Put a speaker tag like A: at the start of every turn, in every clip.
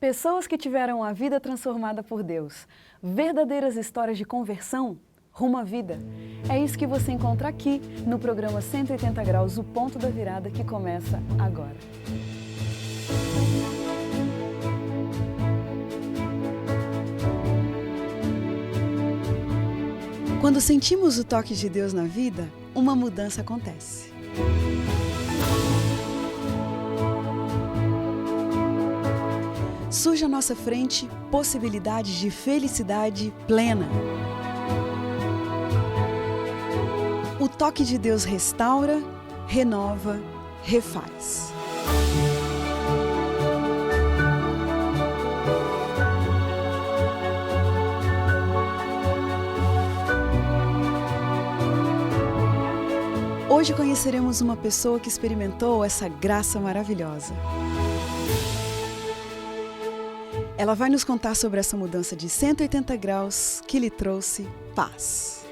A: Pessoas que tiveram a vida transformada por Deus, verdadeiras histórias de conversão rumo à vida. É isso que você encontra aqui no programa 180 Graus, o ponto da virada, que começa agora. Quando sentimos o toque de Deus na vida, uma mudança acontece. Surge à nossa frente possibilidades de felicidade plena. O toque de Deus restaura, renova, refaz. Hoje conheceremos uma pessoa que experimentou essa graça maravilhosa. Ela vai nos contar sobre essa mudança de 180 graus que lhe trouxe paz.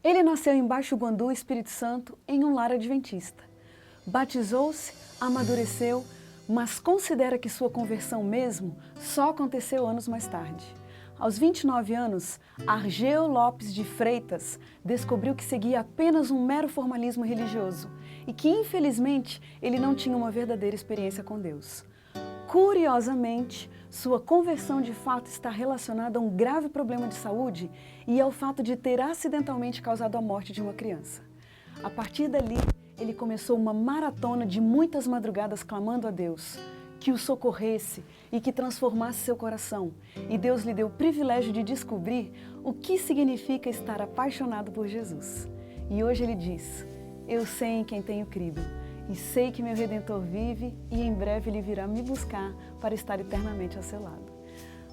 A: Ele nasceu em Baixo Guandu, Espírito Santo, em um lar adventista. Batizou-se, amadureceu, mas considera que sua conversão mesmo só aconteceu anos mais tarde. Aos 29 anos, Argeu Lopes de Freitas descobriu que seguia apenas um mero formalismo religioso e que, infelizmente, ele não tinha uma verdadeira experiência com Deus. Curiosamente, sua conversão de fato está relacionada a um grave problema de saúde e ao fato de ter acidentalmente causado a morte de uma criança. A partir dali, ele começou uma maratona de muitas madrugadas clamando a Deus que o socorresse e que transformasse seu coração. E Deus lhe deu o privilégio de descobrir o que significa estar apaixonado por Jesus. E hoje ele diz: eu sei em quem tenho crido e sei que meu Redentor vive e em breve ele virá me buscar para estar eternamente ao seu lado.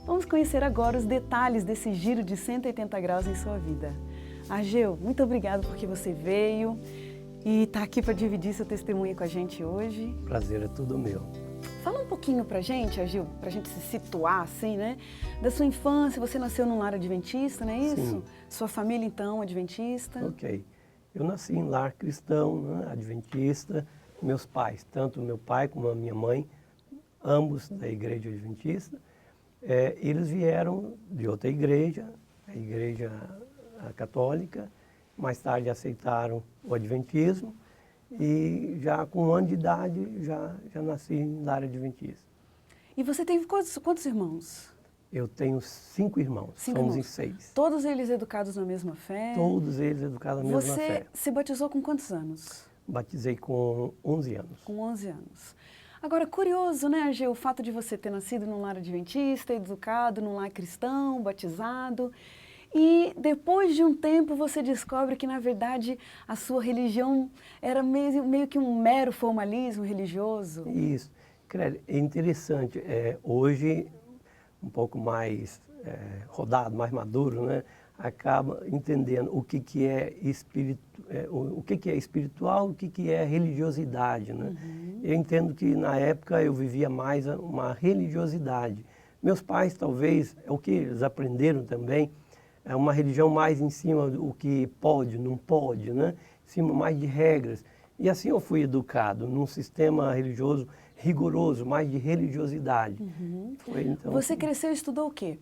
A: Vamos conhecer agora os detalhes desse giro de 180 graus em sua vida. Argeu, muito obrigado porque você veio e está aqui para dividir seu testemunho com a gente hoje.
B: Prazer é tudo meu.
A: Fala um pouquinho pra gente, Argeu, pra gente se situar assim, né? Da sua infância, você nasceu num lar adventista, não é isso?
B: Sim.
A: Sua família, então, adventista?
B: Ok. Eu nasci em lar cristão, né, adventista. Meus pais, tanto meu pai como a minha mãe, ambos da igreja adventista, eles vieram de outra igreja, a igreja católica. Mais tarde aceitaram o adventismo. E já com 1 ano de idade, já nasci na área adventista.
A: E você teve quantos irmãos?
B: Eu tenho 5 irmãos, somos em 6.
A: Todos eles educados na mesma fé?
B: Todos eles educados na mesma fé.
A: Você se batizou com quantos anos?
B: Batizei com 11 anos.
A: Com 11 anos. Agora, curioso, né, Argeu, o fato de você ter nascido num lar adventista, educado num lar cristão, batizado. E depois de um tempo você descobre que, na verdade, a sua religião era meio que um mero formalismo religioso.
B: Isso. Credo, é interessante. Hoje, um pouco mais rodado, mais maduro, né? Acaba entendendo o que é o que é espiritual, o que é religiosidade, né?
A: Uhum.
B: Eu entendo que, na época, eu vivia mais uma religiosidade. Meus pais, talvez, é o que eles aprenderam também, é uma religião mais em cima do que pode, não pode, né? Em cima mais de regras. E assim eu fui educado, num sistema religioso rigoroso, mais de religiosidade.
A: Uhum.
B: Foi, então,
A: você cresceu e estudou o quê?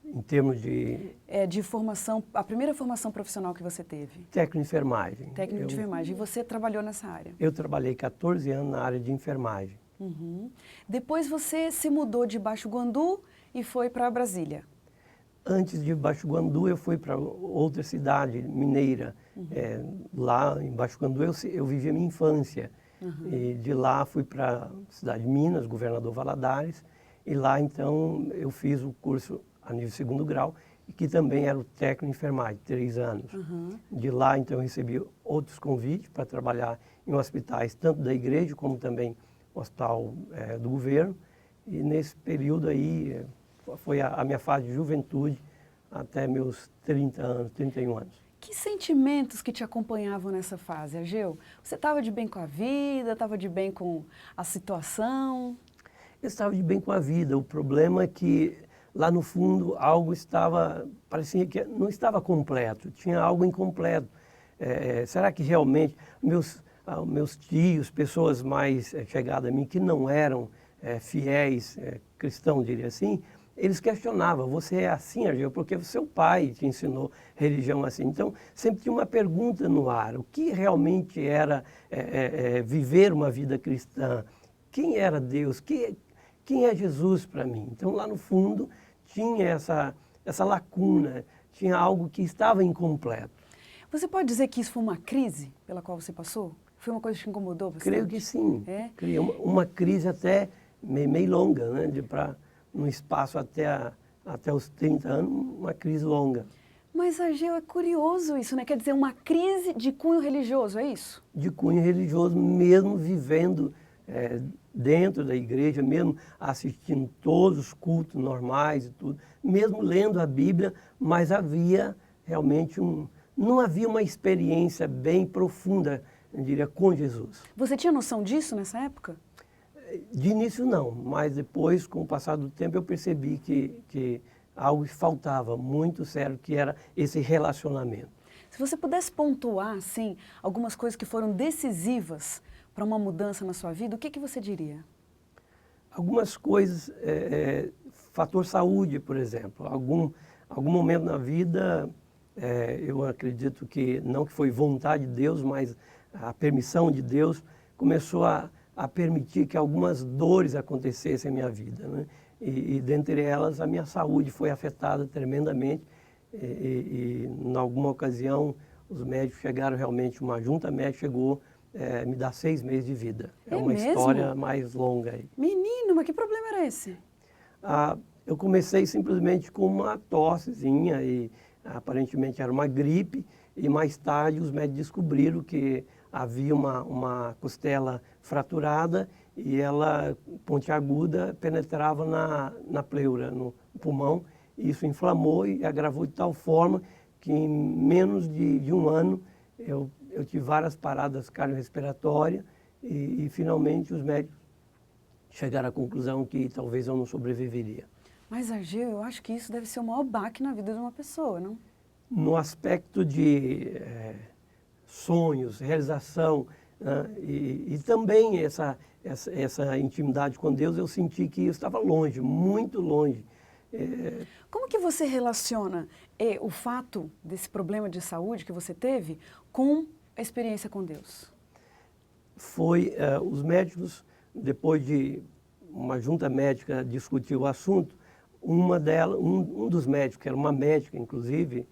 B: Em termos de...
A: de formação, a primeira formação profissional que você teve?
B: Técnico de enfermagem.
A: Técnico de enfermagem. E você trabalhou nessa área?
B: Eu trabalhei 14 anos na área de enfermagem.
A: Uhum. Depois você se mudou de Baixo Guandu e foi para Brasília?
B: Antes de Baixo Guandu, eu fui para outra cidade mineira. Uhum. Lá em Baixo Guandu eu vivi a minha infância. Uhum. E de lá fui para a cidade de Minas, Governador Valadares. E lá, então, eu fiz o curso a nível 2º grau, e que também era o técnico de enfermagem, 3 anos. Uhum. De lá, então, eu recebi outros convites para trabalhar em hospitais, tanto da igreja como também hospital do governo. E nesse período aí... foi a minha fase de juventude até meus 30 anos, 31 anos.
A: Que sentimentos que te acompanhavam nessa fase, Argeu? Você estava de bem com a vida, estava de bem com a situação?
B: Eu estava de bem com a vida. O problema é que lá no fundo algo parecia que não estava completo, tinha algo incompleto. Será que realmente meus tios, pessoas mais chegadas a mim, que não eram fiéis, cristãos, diria assim, eles questionavam: você é assim, Argel, porque o seu pai te ensinou religião assim. Então, sempre tinha uma pergunta no ar: o que realmente era viver uma vida cristã? Quem era Deus? Quem é Jesus para mim? Então, lá no fundo, tinha essa lacuna, tinha algo que estava incompleto.
A: Você pode dizer que isso foi uma crise pela qual você passou? Foi uma coisa que te incomodou bastante?
B: Creio que sim.
A: É?
B: Uma crise até meio longa, né? Num espaço até os 30 anos, uma crise longa.
A: Mas, Argel, é curioso isso, né? Quer dizer, uma crise de cunho religioso, é isso?
B: De cunho religioso, mesmo vivendo dentro da igreja, mesmo assistindo todos os cultos normais e tudo, mesmo lendo a Bíblia, mas havia realmente não havia uma experiência bem profunda, eu diria, com Jesus.
A: Você tinha noção disso nessa época?
B: De início não, mas depois, com o passar do tempo, eu percebi que algo faltava muito sério, que era esse relacionamento.
A: Se você pudesse pontuar, assim, algumas coisas que foram decisivas para uma mudança na sua vida, o que você diria?
B: Algumas coisas, fator saúde, por exemplo. Algum momento na vida, eu acredito que, não que foi vontade de Deus, mas a permissão de Deus começou a permitir que algumas dores acontecessem em minha vida, né? E dentre elas, a minha saúde foi afetada tremendamente. Em alguma ocasião, os médicos chegaram realmente, uma junta médica chegou me dar 6 meses de vida. É uma
A: mesmo?
B: história mais longa aí.
A: Menino, mas que problema era esse?
B: Eu comecei simplesmente com uma tossezinha e aparentemente era uma gripe, e mais tarde os médicos descobriram que havia uma costela fraturada e ela, pontiaguda, penetrava na pleura, no pulmão, e isso inflamou e agravou de tal forma que em menos de um ano eu tive várias paradas cardiorrespiratórias e finalmente os médicos chegaram à conclusão que talvez eu não sobreviveria.
A: Mas, Argel, eu acho que isso deve ser o maior baque na vida de uma pessoa, não?
B: No aspecto de sonhos, realização, né? E também essa intimidade com Deus, eu senti que eu estava longe, muito longe.
A: Como que você relaciona o fato desse problema de saúde que você teve com a experiência com Deus?
B: Os médicos, depois de uma junta médica discutir o assunto, um dos médicos, que era uma médica, inclusive,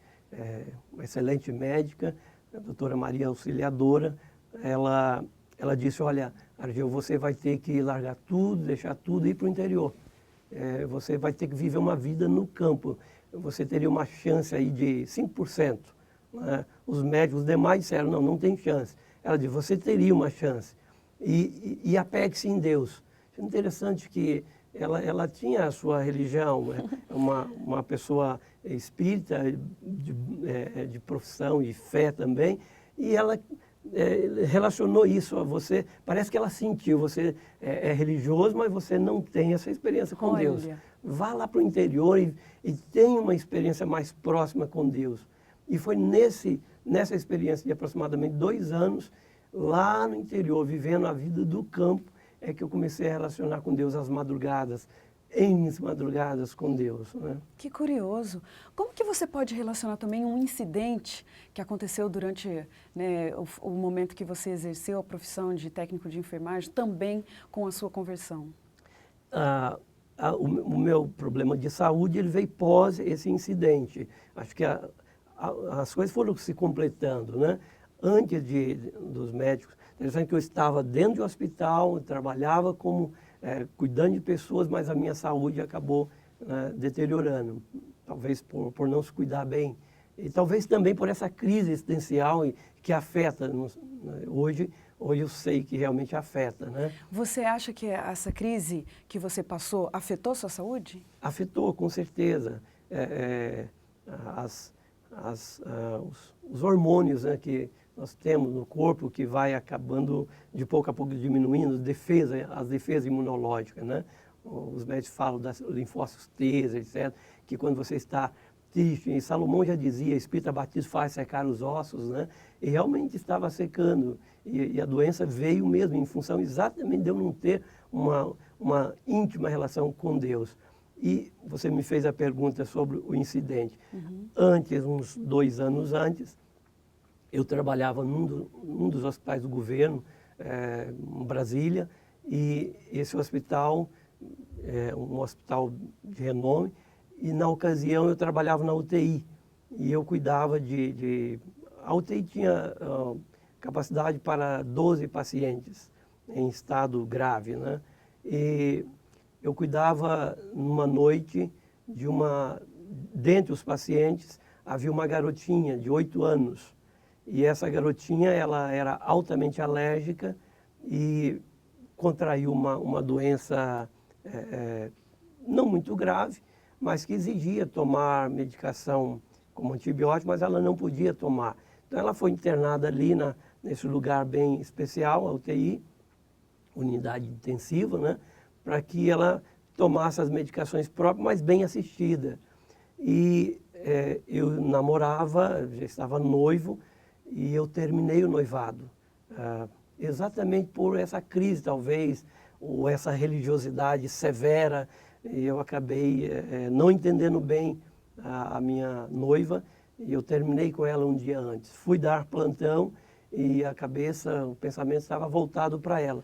B: uma excelente médica, a doutora Maria Auxiliadora, ela disse: olha, Argel, você vai ter que largar tudo, deixar tudo e ir para o interior. Você vai ter que viver uma vida no campo. Você teria uma chance aí de 5%. Né? Os médicos demais disseram: não tem chance. Ela disse: você teria uma chance. E apegue-se em Deus. É interessante que ela tinha a sua religião, uma pessoa espírita, de profissão e fé também, e ela relacionou isso a você. Parece que ela sentiu: você é religioso, mas você não tem essa experiência com Deus. Vá lá para o interior e tenha uma experiência mais próxima com Deus. E foi nessa experiência de aproximadamente 2 anos, lá no interior, vivendo a vida do campo, é que eu comecei a relacionar com Deus às madrugadas, N madrugadas com Deus, né?
A: Que curioso. Como que você pode relacionar também um incidente que aconteceu durante, né, o momento que você exerceu a profissão de técnico de enfermagem também com a sua conversão?
B: O meu problema de saúde, ele veio pós esse incidente. Acho que as coisas foram se completando, né? Antes dos médicos, interessante que eu estava dentro de um hospital, trabalhava como cuidando de pessoas, mas a minha saúde acabou deteriorando, talvez por não se cuidar bem, e talvez também por essa crise existencial que afeta, hoje eu sei que realmente afeta, né? Você
A: acha que essa crise que você passou afetou sua saúde?
B: Afetou, com certeza. Os hormônios, né, que nós temos no corpo, que vai acabando de pouco a pouco diminuindo as defesas imunológicas, né? os médicos falam das linfócitos T, etc., que quando você está triste, e Salomão já dizia, espírito abatido faz secar os ossos, né? E realmente estava secando, e a doença veio mesmo em função exatamente de eu não ter uma íntima relação com Deus. E você me fez a pergunta sobre o incidente. Antes, uns 2 anos antes, eu trabalhava num dos hospitais do governo, em Brasília, e esse hospital é um hospital de renome, e na ocasião eu trabalhava na UTI, e eu cuidava A UTI tinha capacidade para 12 pacientes em estado grave, né? E eu cuidava numa noite dentre os pacientes, havia uma garotinha de 8 anos, e essa garotinha, ela era altamente alérgica e contraiu uma doença não muito grave, mas que exigia tomar medicação como antibiótico, mas ela não podia tomar. Então ela foi internada ali nesse lugar bem especial, a UTI, unidade intensiva, né, para que ela tomasse as medicações próprias, mas bem assistida. E eu namorava, já estava noivo, e eu terminei o noivado, exatamente por essa crise, talvez, ou essa religiosidade severa, e eu acabei não entendendo bem a minha noiva, e eu terminei com ela um dia antes. Fui dar plantão e o pensamento estava voltado para ela.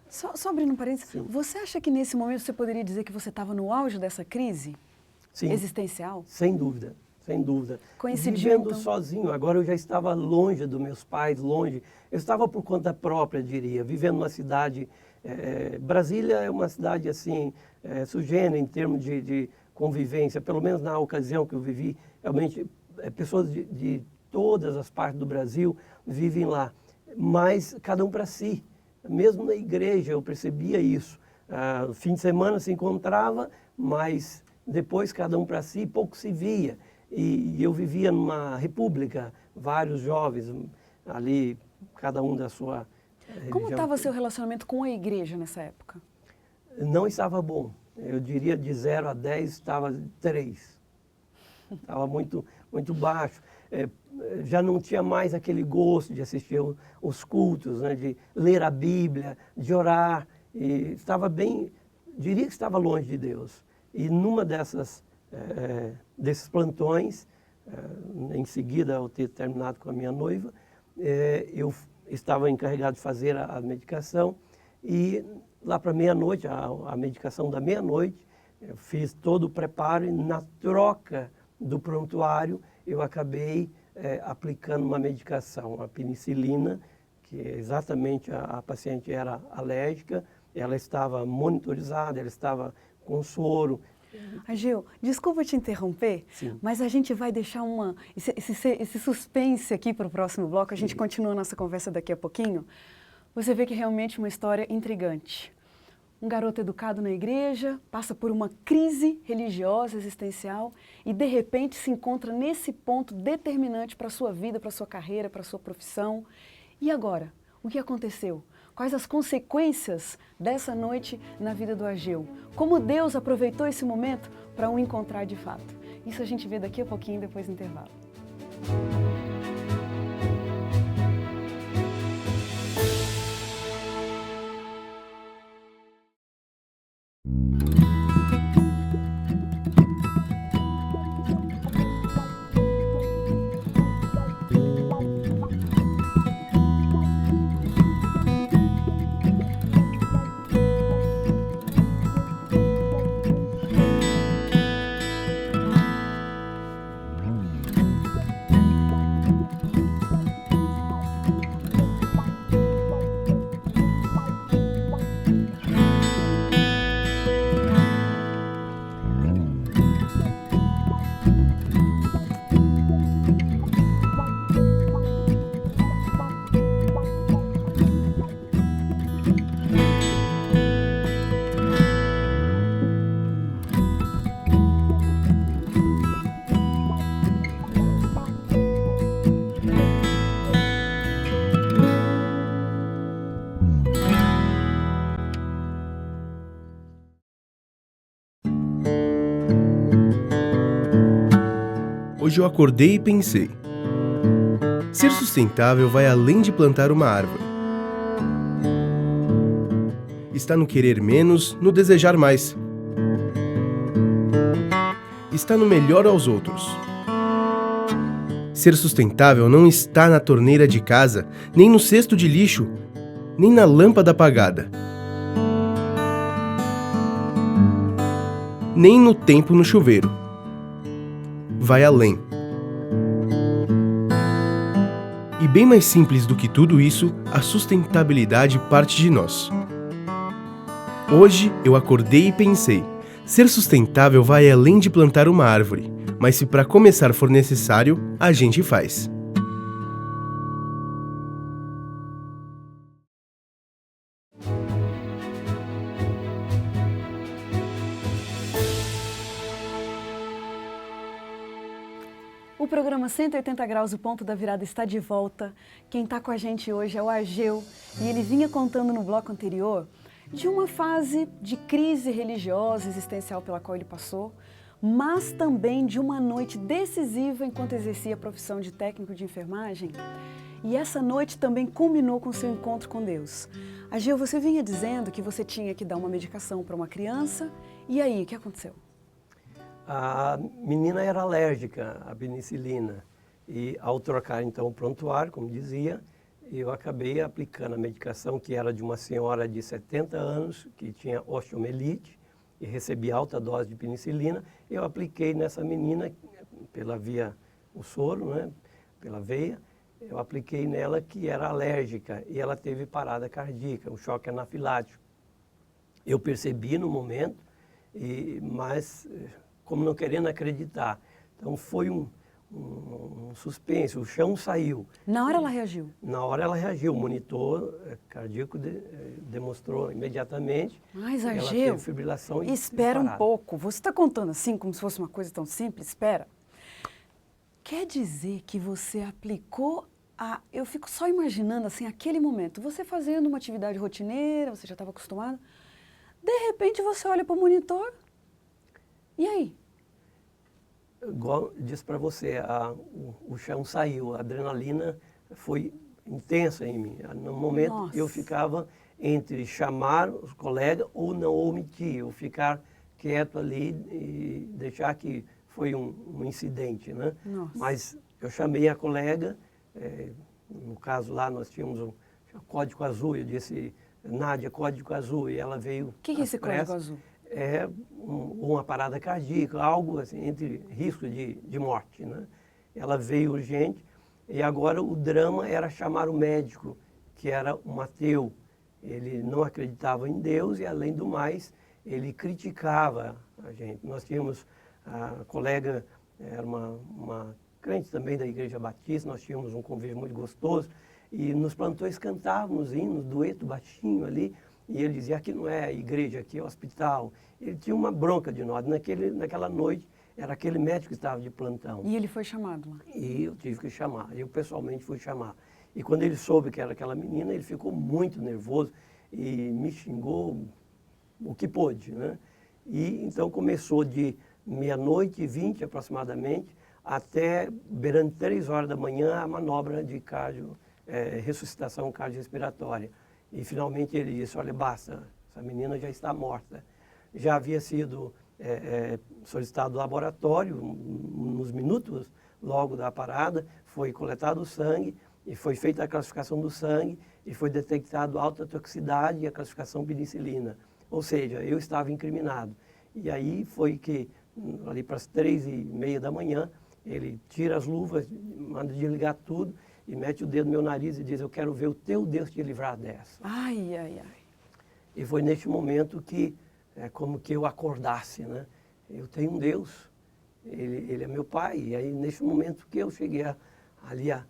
A: Só abrindo um parênteses,
B: Sim.
A: você acha que nesse momento você poderia dizer que você estava no auge dessa crise
B: Sim,
A: existencial?
B: sem dúvida, sem dúvida.
A: Coincidiu,
B: Vivendo
A: então?
B: sozinho, agora eu já estava longe dos meus pais, longe. Eu estava por conta própria, diria, vivendo numa cidade... Brasília é uma cidade, assim, sui generis em termos de convivência, pelo menos na ocasião que eu vivi, realmente, pessoas de todas as partes do Brasil vivem lá, mas cada um para si. Mesmo na igreja eu percebia isso. No fim de semana se encontrava, mas depois cada um para si, pouco se via. E eu vivia numa república, vários jovens ali, cada um da sua religião.
A: Como estava seu relacionamento com a igreja nessa época?
B: Não estava bom. Eu diria de 0 a 10 estava 3. Estava muito, muito baixo. Já não tinha mais aquele gosto de assistir os cultos, né, de ler a Bíblia, de orar. E estava diria que estava longe de Deus. E numa desses plantões, em seguida ao ter terminado com a minha noiva, eu estava encarregado de fazer a medicação e lá para meia-noite, a medicação da meia-noite, eu fiz todo o preparo e na troca do prontuário eu acabei aplicando uma medicação, a penicilina, que exatamente a paciente era alérgica, ela estava monitorizada, ela estava com soro.
A: Ageu, desculpa te interromper,
B: Sim.
A: mas a gente vai deixar esse suspense aqui para o próximo bloco, a gente continua a nossa conversa daqui a pouquinho. Você vê que é realmente uma história intrigante. Um garoto educado na igreja, passa por uma crise religiosa, existencial, e de repente se encontra nesse ponto determinante para a sua vida, para a sua carreira, para a sua profissão. E agora? O que aconteceu? Quais as consequências dessa noite na vida do Ageu? Como Deus aproveitou esse momento para o encontrar de fato? Isso a gente vê daqui a pouquinho, depois do intervalo.
C: Hoje eu acordei e pensei. Ser sustentável vai além de plantar uma árvore. Está no querer menos, no desejar mais. Está no melhor aos outros. Ser sustentável não está na torneira de casa, nem no cesto de lixo, nem na lâmpada apagada, nem no tempo no chuveiro. Vai além. E bem mais simples do que tudo isso, a sustentabilidade parte de nós. Hoje eu acordei e pensei, ser sustentável vai além de plantar uma árvore, mas se para começar for necessário, a gente faz.
A: O programa 180 Graus, o Ponto da Virada, está de volta. Quem está com a gente hoje é o Ageu, e ele vinha contando no bloco anterior de uma fase de crise religiosa existencial pela qual ele passou, mas também de uma noite decisiva enquanto exercia a profissão de técnico de enfermagem. E essa noite também culminou com seu encontro com Deus. Ageu, você vinha dizendo que você tinha que dar uma medicação para uma criança, e aí, o que aconteceu?
B: A menina era alérgica à penicilina e ao trocar então o prontuário, como dizia, eu acabei aplicando a medicação que era de uma senhora de 70 anos que tinha osteomielite e recebia alta dose de penicilina. Eu apliquei nessa menina pela via o soro, né, pela veia. Eu apliquei nela que era alérgica e ela teve parada cardíaca, um choque anafilático. Eu percebi no momento, mas como não querendo acreditar. Então foi um suspense, o chão saiu.
A: Na hora ela reagiu?
B: Na hora ela reagiu, o monitor cardíaco demonstrou imediatamente.
A: Mas,
B: ela
A: Ageu,
B: teve fibrilação e
A: espera um
B: parada.
A: pouco. Você está contando assim, como se fosse uma coisa tão simples? Espera. Quer dizer que você aplicou a... Eu fico só imaginando, assim, aquele momento. Você fazendo uma atividade rotineira, você já estava acostumado. De repente, você olha para o monitor. E aí?
B: Igual eu disse para você, o chão saiu, a adrenalina foi intensa em mim. No momento,
A: Nossa.
B: eu ficava entre chamar os colegas ou não omitir, ou ficar quieto ali e deixar que foi um incidente, né?
A: Nossa.
B: Mas eu chamei a colega, no caso lá nós tínhamos um código azul, eu disse, Nádia, código azul, e ela veio...
A: O que é esse código azul?
B: É uma parada cardíaca, algo assim, entre risco de morte, né? Ela veio urgente e agora o drama era chamar o médico, que era um ateu. Ele não acreditava em Deus e, além do mais, ele criticava a gente. Nós tínhamos a colega, era uma crente também da Igreja Batista, nós tínhamos um convívio muito gostoso e nos plantões cantávamos hinos, dueto baixinho ali. E ele dizia, aqui não é igreja, aqui é hospital. Ele tinha uma bronca de nós. Naquela noite, era aquele médico que estava de plantão.
A: E ele foi chamado lá?
B: E eu tive que chamar. Eu pessoalmente fui chamar. E quando ele soube que era aquela menina, ele ficou muito nervoso e me xingou o que pôde, né? E então começou de 00h20 aproximadamente até beirando 3 horas da manhã a manobra de ressuscitação cardiorrespiratória. E finalmente ele disse, olha, basta, essa menina já está morta. Já havia sido solicitado o laboratório, nos minutos logo da parada, foi coletado o sangue e foi feita a classificação do sangue e foi detectado alta toxicidade e a classificação penicilina. Ou seja, eu estava incriminado. E aí foi que, ali para as 3h30 da manhã, ele tira as luvas, manda desligar tudo, e mete o dedo no meu nariz e diz, eu quero ver o teu Deus te livrar dessa.
A: Ai, ai, ai.
B: E foi neste momento que, como que eu acordasse, né? Eu tenho um Deus, ele é meu pai. E aí, neste momento que eu cheguei ali a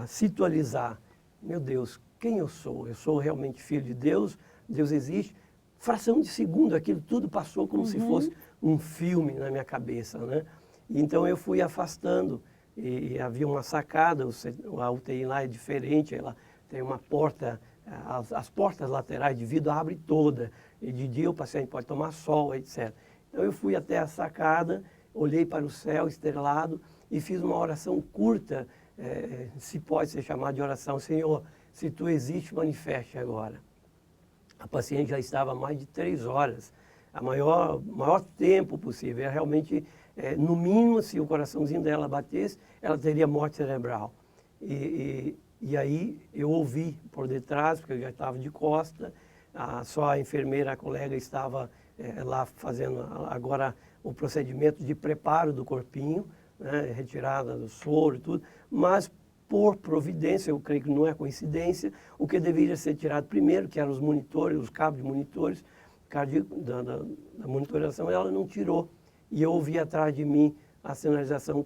B: situalizar, meu Deus, quem eu sou? Eu sou realmente filho de Deus, Deus existe. Fração de segundo, aquilo tudo passou como se fosse um filme na minha cabeça, né? E então eu fui afastando. E havia uma sacada, a UTI lá é diferente, ela tem uma porta, as portas laterais de vidro abrem toda, e de dia o paciente pode tomar sol, etc. Então eu fui até a sacada, olhei para o céu estrelado e fiz uma oração curta, se pode ser chamada de oração: Senhor, se tu existe, manifeste agora. A paciente já estava há mais de 3 horas, a maior tempo possível. Realmente, no mínimo, se o coraçãozinho dela batesse, ela teria morte cerebral. E aí eu ouvi por detrás, porque eu já estava de costa, só a enfermeira, a colega, estava lá fazendo agora o procedimento de preparo do corpinho, né, retirada do soro e tudo, mas por providência, eu creio que não é coincidência, o que deveria ser tirado primeiro, que eram os monitores, os cabos de monitores da monitorização, ela não tirou. E eu ouvi atrás de mim a sinalização,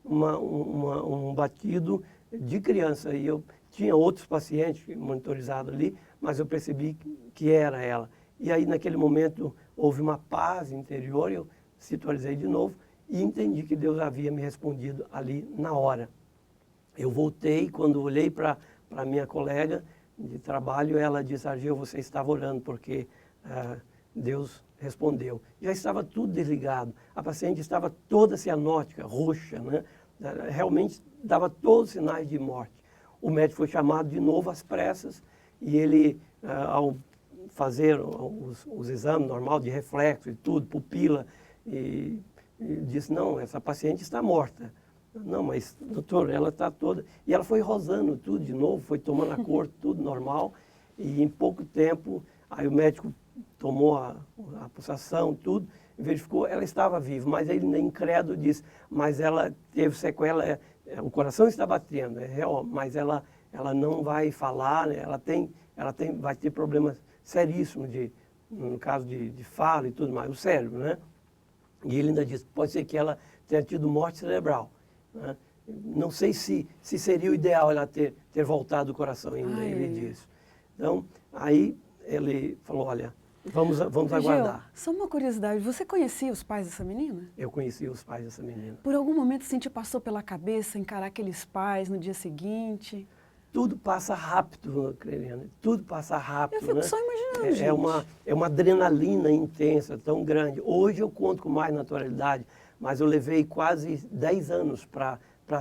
B: um batido de criança. E eu tinha outros pacientes monitorizados ali, mas eu percebi que era ela. E aí, naquele momento, houve uma paz interior, eu situalizei de novo e entendi que Deus havia me respondido ali na hora. Eu voltei, quando olhei para a minha colega de trabalho, ela disse: Argel, você estava orando, porque Deus respondeu. Já estava tudo desligado. A paciente estava toda cianótica, roxa, né? Realmente dava todos os sinais de morte. O médico foi chamado de novo às pressas e ele, ao fazer os exames normal de reflexo e tudo, pupila, e disse: não, essa paciente está morta. Não, mas doutor, ela está toda... E ela foi rosando tudo de novo, foi tomando a cor, tudo normal. E em pouco tempo, aí o médico tomou a pulsação, tudo, verificou, ela estava viva. Mas ele, incrédulo, disse: mas ela teve sequela, o coração está batendo, é real, mas ela não vai falar, né? Vai ter problemas seríssimos, no caso de fala e tudo mais, o cérebro, né? E ele ainda disse: pode ser que ela tenha tido morte cerebral, né? Não sei se seria o ideal ela ter voltado o coração ainda, ele disse. Então, aí ele falou: olha, vamos aguardar.
A: Só uma curiosidade, você conhecia os pais dessa menina?
B: Eu conhecia os pais dessa menina.
A: Por algum momento, assim, te passou pela cabeça encarar aqueles pais no dia seguinte?
B: Tudo passa rápido, Cleliane, tudo passa rápido.
A: Eu fico só imaginando, gente.
B: É uma adrenalina intensa, tão grande. Hoje eu conto com mais naturalidade, mas eu levei quase 10 anos para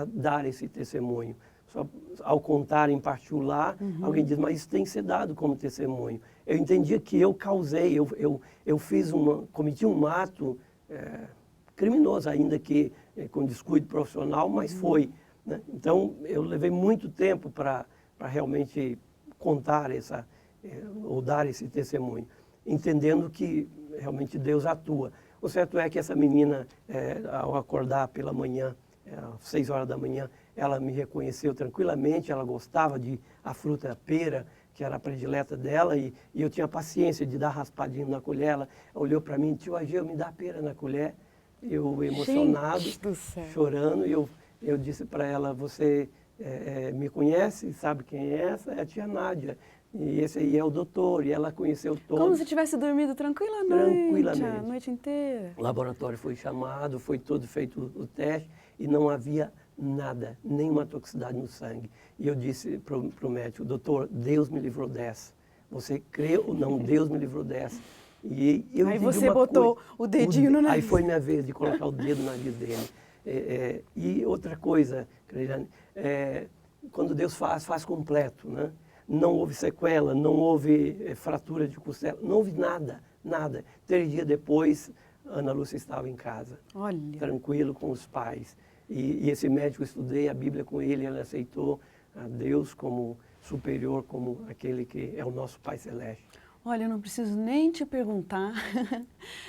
B: dar esse testemunho. Só ao contar em particular, alguém diz: mas isso tem que ser dado como testemunho. Eu entendia que eu causei, eu cometi um ato criminoso, ainda que com descuido profissional, mas foi. Né? Então, eu levei muito tempo para realmente contar ou dar esse testemunho, entendendo que realmente Deus atua. O certo é que essa menina, ao acordar pela manhã, às 6 horas da manhã, ela me reconheceu tranquilamente, ela gostava a fruta pera, que era a predileta dela, e eu tinha paciência de dar raspadinho na colher. Ela olhou para mim: tio Argel, me dá pera na colher. Eu, emocionado, chorando, e eu disse para ela: você me conhece, sabe quem é essa? É a tia Nádia. E esse aí é o doutor, e ela conheceu todos.
A: Como se tivesse dormido tranquilamente a noite inteira.
B: O laboratório foi chamado, foi todo feito o teste, e não havia nada, nenhuma toxicidade no sangue. E eu disse para o médico: doutor, Deus me livrou dessa. Você crê ou não, Deus me livrou dessa. E eu
A: aí você botou o dedinho no nariz.
B: Aí foi minha vez de colocar o dedo no nariz dele. E outra coisa, Cleiliane, quando Deus faz completo, né? Não houve sequela, não houve fratura de costela, não houve nada, nada. 3 dias depois, Ana Lúcia estava em casa, tranquilo com os pais. E esse médico, eu estudei a Bíblia com ele aceitou a Deus como superior, como aquele que é o nosso Pai Celeste.
A: Olha, eu não preciso nem te perguntar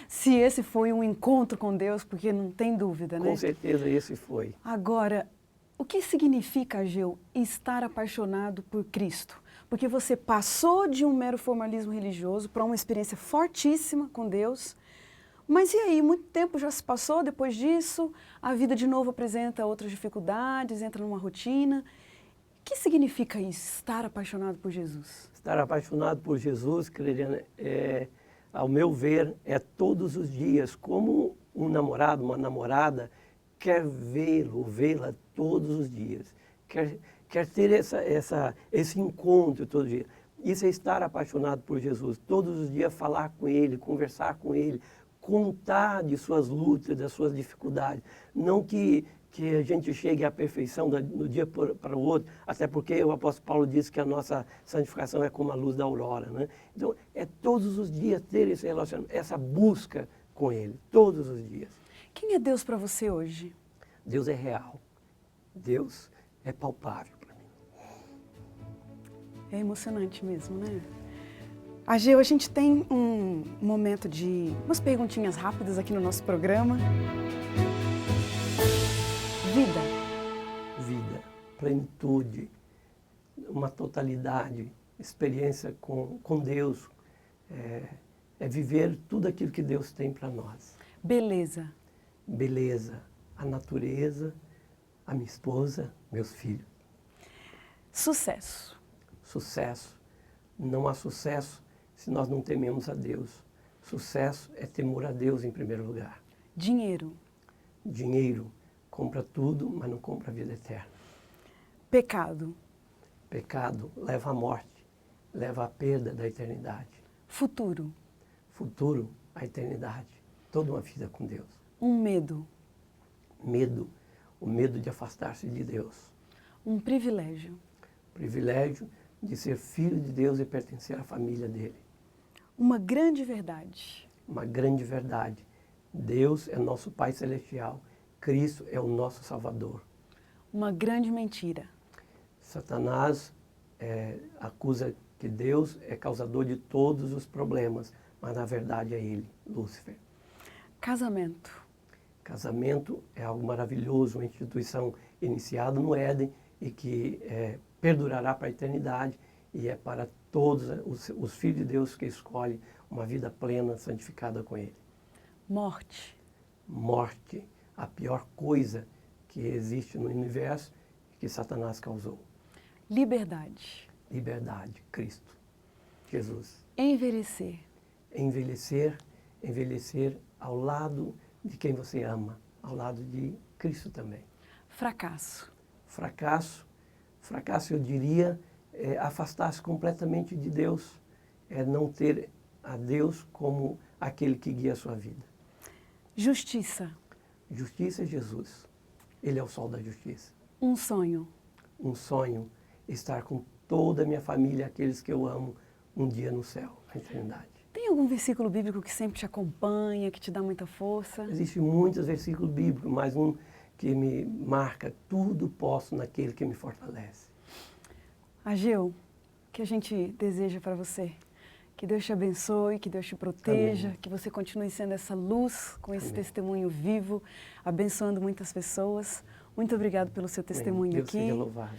A: se esse foi um encontro com Deus, porque não tem dúvida, né?
B: Com certeza esse foi.
A: Agora, o que significa, Argel, estar apaixonado por Cristo? Porque você passou de um mero formalismo religioso para uma experiência fortíssima com Deus. Mas e aí, muito tempo já se passou depois disso, a vida de novo apresenta outras dificuldades, entra numa rotina. O que significa isso, estar apaixonado por Jesus?
B: Estar apaixonado por Jesus, Cleiliane, ao meu ver, é todos os dias, como um namorado, uma namorada quer vê-la todos os dias, quer ter esse encontro todo dia. Isso é estar apaixonado por Jesus, todos os dias falar com Ele, conversar com Ele, contar de suas lutas, das suas dificuldades. Não que a gente chegue à perfeição do dia para o outro, até porque o apóstolo Paulo diz que a nossa santificação é como a luz da aurora, né? Então, é todos os dias ter esse relacionamento, essa busca com Ele, todos os dias.
A: Quem é Deus para você hoje?
B: Deus é real. Deus é palpável para mim.
A: É emocionante mesmo, né? Ageu, a gente tem um momento de umas perguntinhas rápidas aqui no nosso programa.
B: Vida, plenitude, uma totalidade, experiência com Deus, é viver tudo aquilo que Deus tem para nós.
A: Beleza.
B: Beleza, a natureza, a minha esposa, meus filhos.
A: Sucesso.
B: Sucesso. Não há sucesso se nós não tememos a Deus. Sucesso é temor a Deus em primeiro lugar.
A: Dinheiro.
B: Dinheiro compra tudo, mas não compra a vida eterna.
A: Pecado.
B: Pecado leva à morte, leva à perda da eternidade.
A: Futuro.
B: Futuro, a eternidade. Toda uma vida com Deus.
A: Um medo.
B: Medo, o medo de afastar-se de Deus.
A: Um privilégio.
B: Privilégio de ser filho de Deus e pertencer à família dele.
A: Uma grande verdade.
B: Uma grande verdade. Deus é nosso Pai Celestial. Cristo é o nosso Salvador.
A: Uma grande mentira.
B: Satanás acusa que Deus é causador de todos os problemas, mas na verdade é ele, Lúcifer.
A: Casamento.
B: Casamento é algo maravilhoso, uma instituição iniciada no Éden e que perdurará para a eternidade e é para todos os filhos de Deus que escolhem uma vida plena, santificada com Ele.
A: Morte.
B: Morte, a pior coisa que existe no universo que Satanás causou.
A: Liberdade.
B: Liberdade, Cristo, Jesus.
A: Envelhecer.
B: Envelhecer ao lado de quem você ama, ao lado de Cristo também.
A: Fracasso.
B: Fracasso eu diria, afastar-se completamente de Deus, não ter a Deus como aquele que guia a sua vida.
A: Justiça.
B: Justiça é Jesus, Ele é o sol da justiça.
A: Um sonho.
B: Um sonho, estar com toda a minha família, aqueles que eu amo, um dia no céu, na eternidade.
A: Tem algum versículo bíblico que sempre te acompanha, que te dá muita força?
B: Existem muitos versículos bíblicos, mas um que me marca: tudo posso naquele que me fortalece.
A: Ageu, o que a gente deseja para você? Que Deus te abençoe, que Deus te proteja,
B: Amém.
A: que você continue sendo essa luz, com esse
B: Amém.
A: testemunho vivo, abençoando muitas pessoas. Muito obrigado pelo seu testemunho
B: Deus
A: aqui.
B: seja louvado.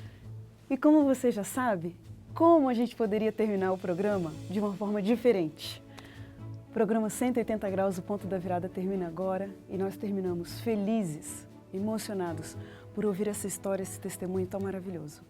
A: E como você já sabe, como a gente poderia terminar o programa de uma forma diferente? O programa 180 Graus, o Ponto da Virada, termina agora e nós terminamos felizes, emocionados por ouvir essa história, esse testemunho tão maravilhoso.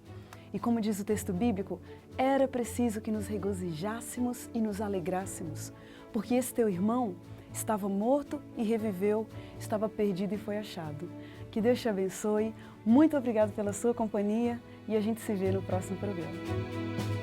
A: E como diz o texto bíblico, era preciso que nos regozijássemos e nos alegrássemos, porque esse teu irmão estava morto e reviveu, estava perdido e foi achado. Que Deus te abençoe, muito obrigado pela sua companhia e a gente se vê no próximo programa.